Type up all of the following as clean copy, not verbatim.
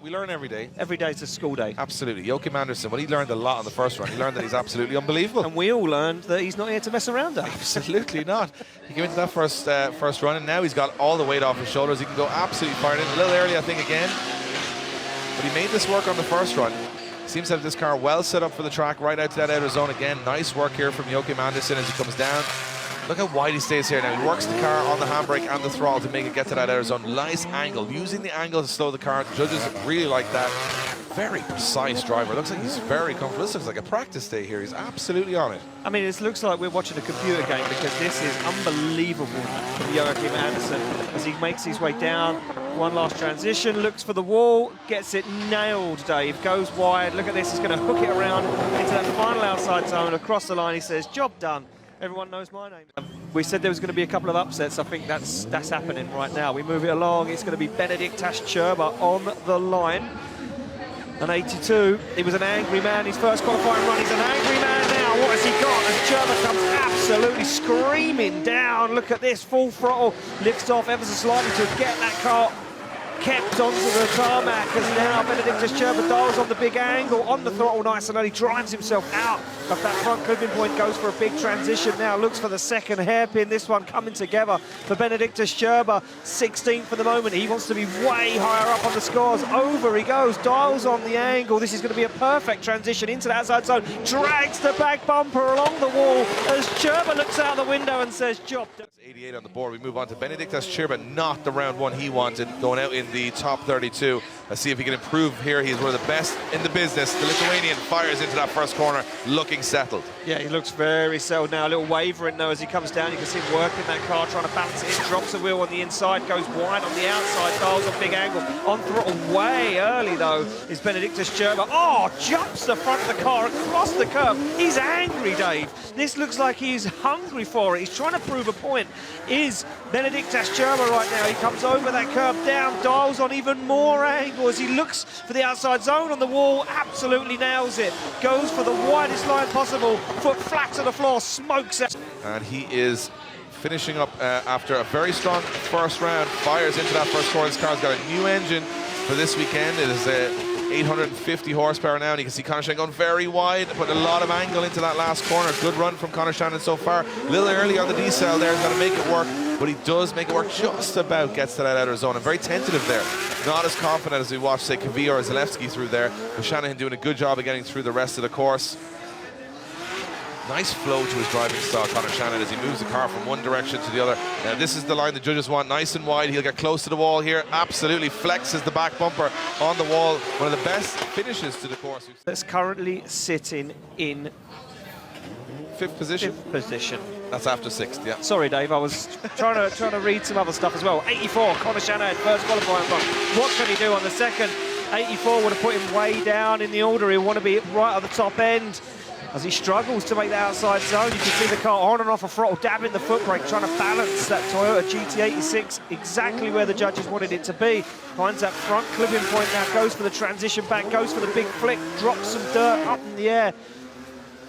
We learn every day. Every day's a school day. Absolutely. Joachim Andersen, well, he learned a lot on the first run. He learned that he's absolutely unbelievable. And we all learned that he's not here to mess around, Dave. Absolutely not. He came into that first run, and now he's got all the weight off his shoulders. He can go absolutely fired in. A little early, I think, again. But he made this work on the first run. Seems to have this car well set up for the track, right out to that outer zone again. Nice work here from Joachim Andersen as he comes down. Look how wide he stays here now. He works the car on the handbrake and the throttle to make it get to that outer zone. Nice angle, using the angle to slow the car. The judges really like that. Very precise driver. Looks like he's very comfortable. This looks like a practice day here. He's absolutely on it. I mean, it looks like we're watching a computer game because this is unbelievable from Joachim Andersen as he makes his way down. One last transition, looks for the wall, gets it nailed, Dave. Goes wide. Look at this. He's going to hook it around into that final outside zone. Across the line, he says, job done. Everyone knows my name. We said there was going to be a couple of upsets. I think that's happening right now. We move it along. It's going to be Benediktas Čurba on the line. An 82. He was an angry man. His first qualifying run. He's an angry man now. What has he got? As Čurba comes absolutely screaming down. Look at this. Full throttle. Lifts off ever so slightly to get that car kept onto the tarmac as now Benediktas Čurba dials on the big angle, on the throttle nice and early, drives himself out of that front clipping point, goes for a big transition now, looks for the second hairpin. This one coming together for Benediktas Čurba, 16th for the moment. He wants to be way higher up on the scores. Over he goes, dials on the angle. This is going to be a perfect transition into the outside zone, drags the back bumper along the wall as Čurba looks out the window and says, job done. 88 on the board. We move on to Benediktas Čurba, not the round one he wanted, going out in the top 32. Let's see if he can improve here. He's one of the best in the business. The Lithuanian fires into that first corner, looking settled. Yeah, he looks very settled now. A little wavering though as he comes down. You can see him working that car, trying to balance it in. Drops the wheel on the inside, goes wide on the outside, dials on big angle. On throttle way early though is Benediktas Čurba. Oh, jumps the front of the car across the curb. He's angry, Dave. This looks like he's hungry for it. He's trying to prove a point. Is Benediktas Čurba right now. He comes over that curb, down, dials on even more angle as he looks for the outside zone on the wall, absolutely nails it. Goes for the widest line possible, foot flat to the floor, smokes it. And he is finishing up after a very strong first round, fires into that first corner. This car's got a new engine for this weekend. It is 850 horsepower now, and you can see Conor Shannon going very wide, putting a lot of angle into that last corner. Good run from Conor Shannon so far. A little early on the decel there, he's got to make it work, but he does make it work, just about gets to that outer zone, and very tentative there. Not as confident as we watched, say, Kvyat or Zalewski through there, but Shanahan doing a good job of getting through the rest of the course. Nice flow to his driving style, Conor Shannon, as he moves the car from one direction to the other. Now, this is the line the judges want, nice and wide. He'll get close to the wall here. Absolutely flexes the back bumper on the wall. One of the best finishes to the course. That's currently sitting in fifth position. That's after sixth, yeah. Sorry, Dave, I was trying to read some other stuff as well. 84, Conor Shannon, first qualifying run. What can he do on the second? 84 would have put him way down in the order. He'll want to be right at the top end. As he struggles to make the outside zone, you can see the car on and off a throttle, dabbing the foot brake, trying to balance that Toyota GT86 exactly where the judges wanted it to be. Finds that front clipping point now, goes for the transition back, goes for the big flick, drops some dirt up in the air.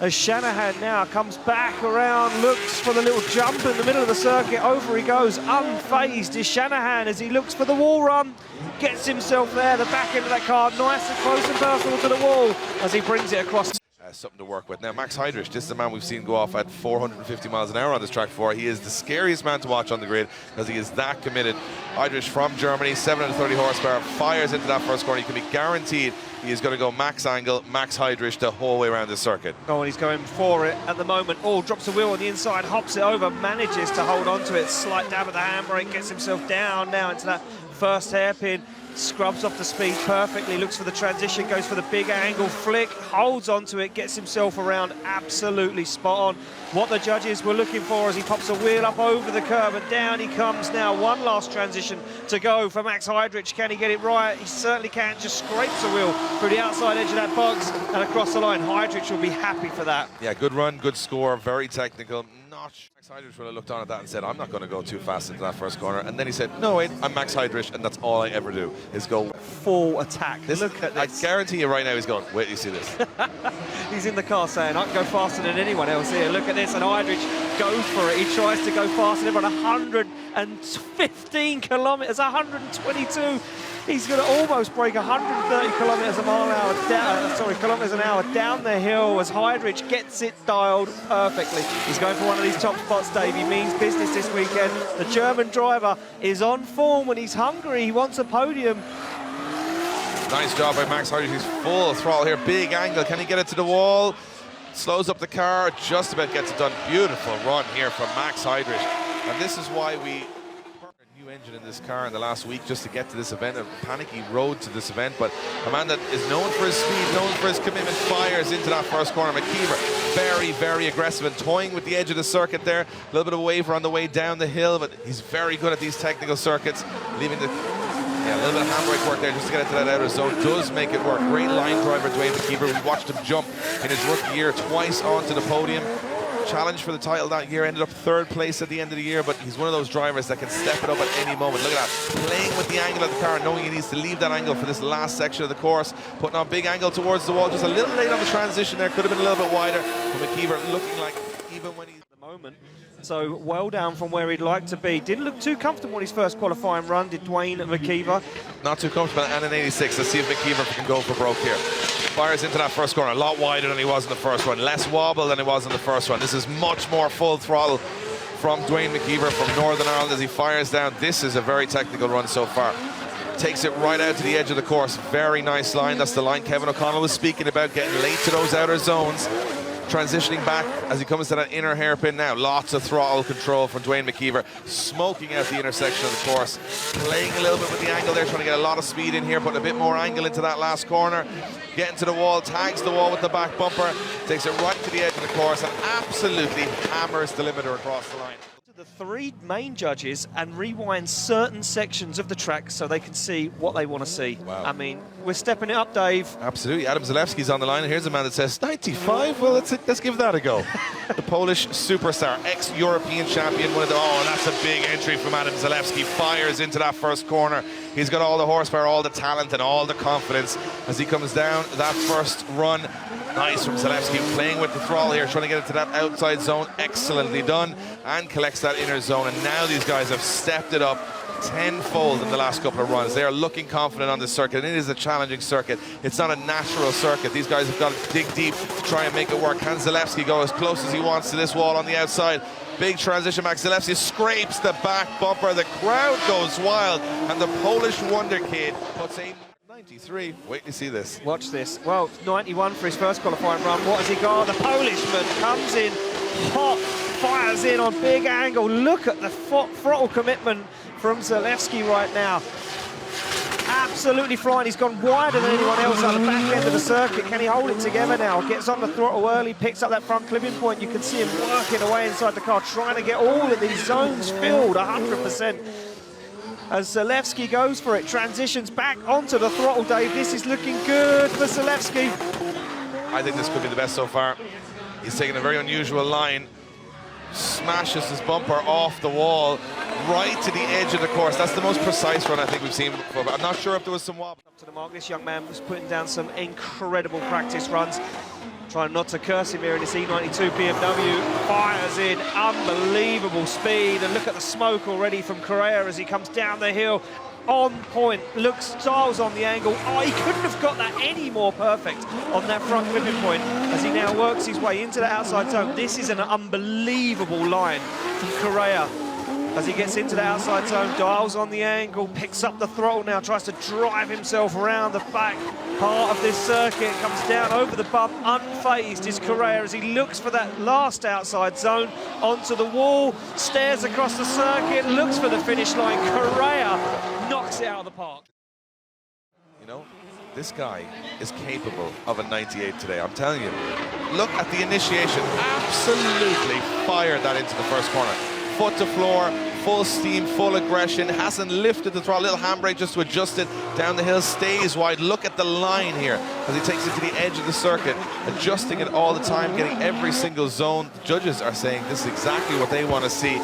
As Shanahan now comes back around, looks for the little jump in the middle of the circuit, over he goes, unfazed is Shanahan as he looks for the wall run, gets himself there, the back end of that car, nice and close and personal to the wall as he brings it across. Something to work with. Now, Max Heidrich, this is a man we've seen go off at 450 miles an hour on this track before. He is the scariest man to watch on the grid because he is that committed. Heidrich from Germany, 730 horsepower, fires into that first corner. You can be guaranteed he is going to go max angle, Max Heidrich the whole way around this circuit. Oh, and he's going for it at the moment. Oh, drops the wheel on the inside, hops it over, manages to hold on to it. Slight dab of the handbrake, gets himself down now into that first hairpin. Scrubs off the speed perfectly, looks for the transition, goes for the big angle flick, holds onto it, gets himself around, absolutely spot on. What the judges were looking for as he pops a wheel up over the curb and down he comes now. One last transition to go for Max Heidrich. Can he get it right? He certainly can, just scrapes a wheel through the outside edge of that box and across the line. Heidrich will be happy for that. Yeah, good run, good score, very technical. notch. Max Heidrich would have looked on at that and said, I'm not going to go too fast into that first corner. And then he said, no, wait, I'm Max Heidrich, and that's all I ever do, is go full attack. Look at this. I guarantee you right now he's going, wait till you see this. He's in the car saying, I can go faster than anyone else here. Look at this, and Heidrich goes for it. He tries to go faster than everyone, 115 kilometres, 122. He's going to almost break 130 kilometres an hour down the hill as Heidrich gets it dialed perfectly. He's going for one of these top spots, Dave. He means business this weekend. The German driver is on form when he's hungry. He wants a podium. Nice job by Max Heidrich. He's full throttle here. Big angle. Can he get it to the wall? Slows up the car. Just about gets it done. Beautiful run here from Max Heidrich. And this is why we engine in this car in the last week just to get to this event, a panicky road to this event, but a man that is known for his speed, known for his commitment, fires into that first corner. McKeever very, very aggressive and toying with the edge of the circuit there. A little bit of a waver on the way down the hill, but he's very good at these technical circuits, leaving the a little bit of handbrake work there just to get into that outer zone. Does make it work. Great line driver, Dwayne McKeever. We watched him jump in his rookie year twice onto the podium. Challenge for the title that year, ended up third place at the end of the year, but he's one of those drivers that can step it up at any moment. Look at that, playing with the angle of the car, knowing he needs to leave that angle for this last section of the course, putting on big angle towards the wall, just a little late on the transition there, could have been a little bit wider, but McKeever looking like even when he's at the moment, so well down from where he'd like to be. Didn't look too comfortable in his first qualifying run, did Dwayne McKeever. Not too comfortable, and an 86. Let's see if McKeever can go for broke here. Fires into that first corner, a lot wider than he was in the first one, less wobble than he was in the first one. This is much more full throttle from Dwayne McKeever from Northern Ireland as he fires down. This is a very technical run so far. Takes it right out to the edge of the course. Very nice line. That's the line Kevin O'Connell was speaking about, getting late to those outer zones. Transitioning back as he comes to that inner hairpin now. Lots of throttle control from Dwayne McKeever, smoking out the intersection of the course. Playing a little bit with the angle there, trying to get a lot of speed in here, putting a bit more angle into that last corner. Getting to the wall, tags the wall with the back bumper, takes it right to the edge of the course and absolutely hammers the limiter across the line. The three main judges and rewind certain sections of the track so they can see what they want to see. Wow. I mean, we're stepping it up, Dave. Absolutely. Adam Zalewski's on the line, and here's a man that says 95. Well, let's give that a go. The Polish superstar, ex-European champion. That's a big entry from Adam Zalewski. Fires into that first corner. He's got all the horsepower, all the talent, and all the confidence as he comes down that first run. Nice from Zalewski, playing with the throttle here, trying to get into that outside zone. Excellently done, and collects that inner zone. And now these guys have stepped it up tenfold in the last couple of runs. They are looking confident on this circuit, and it is a challenging circuit. It's not a natural circuit. These guys have got to dig deep to try and make it work. Can Zalewski go as close as he wants to this wall on the outside? Big transition back. Zalewski scrapes the back bumper. The crowd goes wild, and the Polish wonder kid puts a 93. Wait to see this. Watch this. Well, 91 for his first qualifying run. What has he got? The Polishman comes in hot, fires in on big angle. Look at the throttle commitment from Zalewski right now. Absolutely flying. He's gone wider than anyone else at the back end of the circuit. Can he hold it together now? Gets on the throttle early, picks up that front clipping point. You can see him working away inside the car, trying to get all of these zones filled 100%. As Zalewski goes for it, transitions back onto the throttle, Dave. This is looking good for Zalewski. I think this could be the best so far. He's taking a very unusual line, smashes his bumper off the wall, right to the edge of the course. That's the most precise run I think we've seen before, but I'm not sure if there was some wobble. Up to the mark, this young man was putting down some incredible practice runs. Trying not to curse him here in this E92 BMW. Fires in unbelievable speed, and look at the smoke already from Correa as he comes down the hill. On point, dials on the angle. Oh, he couldn't have got that any more perfect on that front clipping point as he now works his way into the outside zone. This is an unbelievable line from Correa as he gets into the outside zone, dials on the angle, picks up the throttle now, tries to drive himself around the back part of this circuit, comes down over the bump, unfazed is Correa as he looks for that last outside zone, onto the wall, stares across the circuit, looks for the finish line. Correa knocks it out of the park. You know, this guy is capable of a 98 today, I'm telling you. Look at the initiation, absolutely fired that into the first corner. Foot to floor, full steam, full aggression, hasn't lifted the throttle, little handbrake just to adjust it down the hill, stays wide. Look at the line here as he takes it to the edge of the circuit, adjusting it all the time, getting every single zone. The judges are saying this is exactly what they want to see.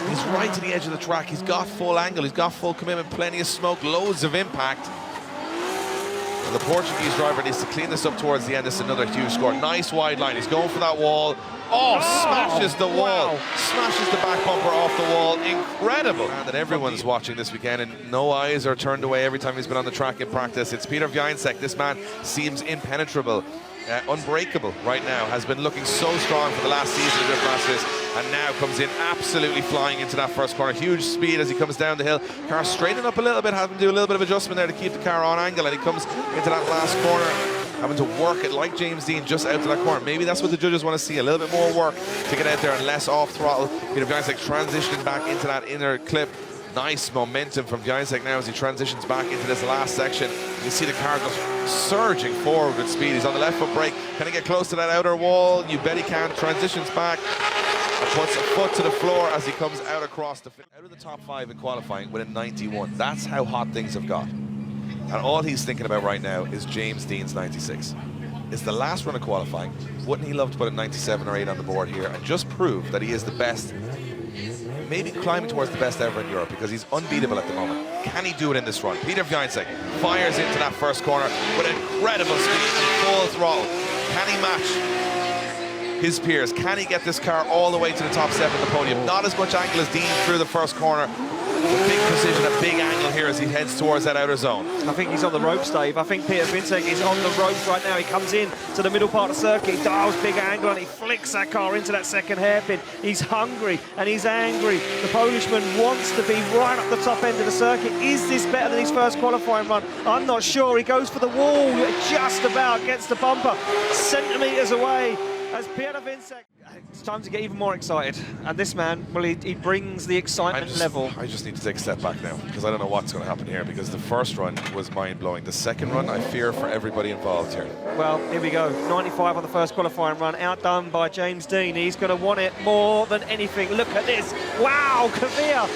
He's right to the edge of the track. He's got full angle, he's got full commitment, plenty of smoke, loads of impact. And the Portuguese driver needs to clean this up towards the end. This is another huge score. Nice wide line. He's going for that wall. Oh, smashes the wall. Wow. Smashes the back bumper off the wall. Incredible. That everyone's watching this weekend and no eyes are turned away every time he's been on the track in practice. It's Peter Wiańczek. This man seems impenetrable. Unbreakable right now, has been looking so strong for the last season of Drift Masters, and now comes in absolutely flying into that first corner. Huge speed as he comes down the hill. Car straightening up a little bit, having to do a little bit of adjustment there to keep the car on angle, and he comes into that last corner having to work it like James Dean just out to that corner. Maybe that's what the judges want to see, a little bit more work to get out there and less off throttle. Peter Wiańczek transitioning back into that inner clip. Nice momentum from Wiańczek now as he transitions back into this last section. You see the car goes surging forward with speed. He's on the left foot brake. Can he get close to that outer wall? You bet he can. Transitions back and puts a foot to the floor as he comes out across the out of the top 5 in qualifying with a 91. That's how hot things have got. And all he's thinking about right now is James Dean's 96. It's the last run of qualifying. Wouldn't he love to put a 97 or 8 on the board here and just prove that he is the best, maybe climbing towards the best ever in Europe, because he's unbeatable at the moment. Can he do it in this run? Peter Wiańczek fires into that first corner with incredible speed and full throttle. Can he match his peers? Can he get this car all the way to the top 7 of the podium? Not as much angle as Dean through the first corner. A big precision, a big angle here as he heads towards that outer zone. I think he's on the ropes, Dave. I think Peter Wiańczek is on the ropes right now. He comes in to the middle part of the circuit, he dials big angle, and he flicks that car into that second hairpin. He's hungry and he's angry. The Polishman wants to be right up the top end of the circuit. Is this better than his first qualifying run? I'm not sure. He goes for the wall, just about gets the bumper, centimetres away. As Peter Wiańczek, it's time to get even more excited. And this man, well, he brings the excitement level. I just need to take a step back now, because I don't know what's going to happen here, because the first run was mind-blowing. The second run, I fear for everybody involved here. Well, here we go. 95 on the first qualifying run, outdone by James Dean. He's going to want it more than anything. Look at this. Wow, Kvyat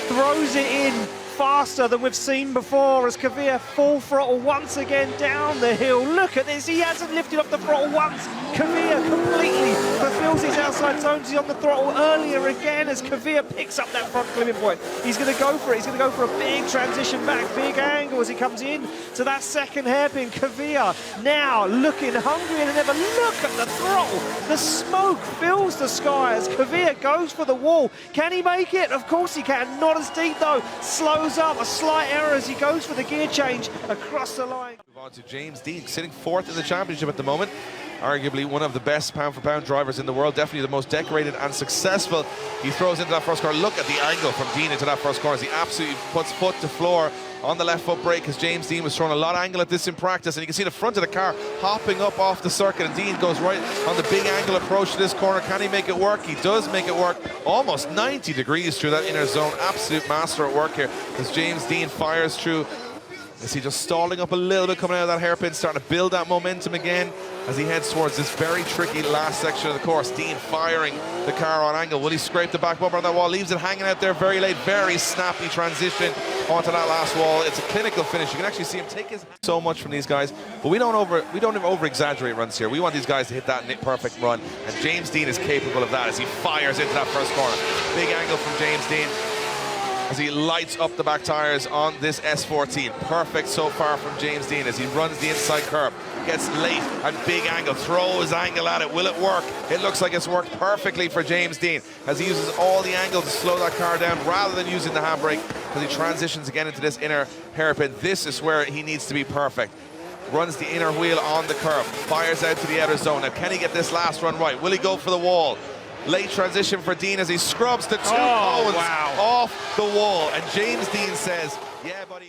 throws it in faster than we've seen before as Kvyat full throttle once again down the hill. Look at this, he hasn't lifted off the throttle once. Kvyat completely fulfills his outside zones. He's on the throttle earlier again as Kvyat picks up that front clipping point. He's going to go for it. He's going to go for a big transition back, big angle as he comes in to that second hairpin. Kvyat now looking hungrier than ever. Look at the throttle. The smoke fills the sky as Kvyat goes for the wall. Can he make it? Of course he can. Not as deep though. Slows up, a slight error as he goes for the gear change across the line. Move on to James Dean, sitting 4th in the championship at the moment. Arguably one of the best pound-for-pound drivers in the world, definitely the most decorated and successful. He throws into that first corner. Look at the angle from Dean into that first corner as he absolutely puts foot to floor on the left foot brake, as James Dean was throwing a lot of angle at this in practice, and you can see the front of the car hopping up off the circuit, and Dean goes right on the big angle approach to this corner. Can he make it work? He does make it work. Almost 90 degrees through that inner zone. Absolute master at work here as James Dean fires through. Is he just stalling up a little bit coming out of that hairpin, starting to build that momentum again as he heads towards this very tricky last section of the course. Dean firing the car on angle. Will he scrape the back bumper on that wall? Leaves it hanging out there very late. Very snappy transition onto that last wall. It's a clinical finish. You can actually see him take his so much from these guys, but we don't over exaggerate runs here. We want these guys to hit that perfect run, and James Dean is capable of that as he fires into that first corner. Big angle from James Dean as he lights up the back tires on this S14. Perfect so far from James Dean as he runs the inside curve. Gets late and big angle, throws angle at it. Will it work? It looks like it's worked perfectly for James Dean as he uses all the angle to slow that car down rather than using the handbrake as he transitions again into this inner hairpin. This is where he needs to be perfect. Runs the inner wheel on the curve, fires out to the outer zone. Now, can he get this last run right? Will he go for the wall? Late transition for Dean as he scrubs the two cones off the wall. And James Dean says, yeah, buddy.